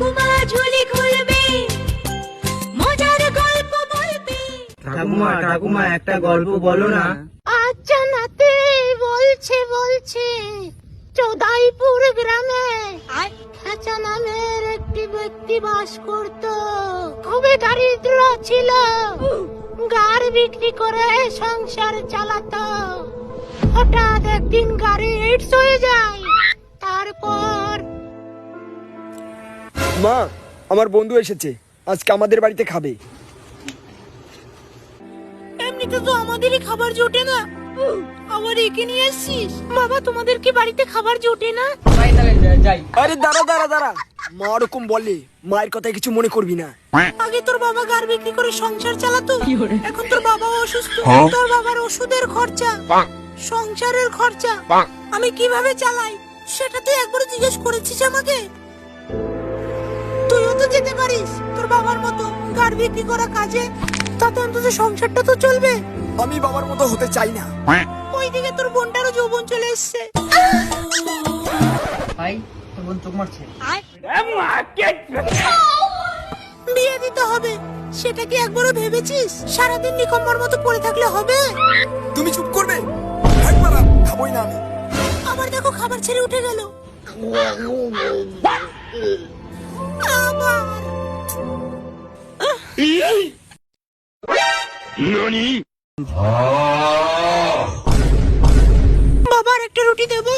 ঠাকুমা ঝুলি খুলবে, মজার গল্প বলবে। ঠাকুমা ঠাকুমা একটা গল্প বলো না। আচ্ছা নাতি, বলছে চোদাইপুর গ্রামে খাঁচা নামের একটি ব্যক্তি বাস করত। খুবই দারিদ্র ছিল, গাড়ি বিক্রি করে সংসার চালাতো। হঠাৎ একদিন গাড়ি হিটস হয়ে যায়। তারপর মা, আমার বন্ধু এসেছে, আজকে আমাদের বাড়িতে খাবে। এমনিতে তো আমাদেরই খাবার জোটে না, আবার একে নিয়ে এসছিস। বাবা, তোমাদের কি বাড়িতে খাবার জোটে না? আরে দাঁড়া, মা ওরকম বলে, মায়ের কথায় কিছু মনে করবি না। আগে তোর বাবা গাড়ি বিক্রি করে সংসার চালাতো, এখন তোর বাবা অসুস্থ। তোর বাবার ওষুধের খরচা, সংসারের খরচা আমি কিভাবে চালাই সেটা তুই একবারও জিজ্ঞেস করেছিস আমাকে? তুইও তো যেতে পারিস তোর বাবার মতো গাড়ি বিক্রি করা কাজে, তাতে অন্তত সংসারটা তো চলবে। আমি বাবার মতো হতে চাই না। ওইদিকে তোর বোনটারও যৌবন চলে এসছে। ভাই তোর বোন চোখ মারছে। বিয়ে দিতে হবে, সেটা কি একবারও ভেবেছিস? সারাদিন নিকম্মার মতো পড়ে থাকলে হবে? তুমি চুপ করবে? একবার খাবোই না আমি। আবার দেখো খাবার ছেড়ে উঠে গেল। আবার বাবার একটা রুটি দেবো?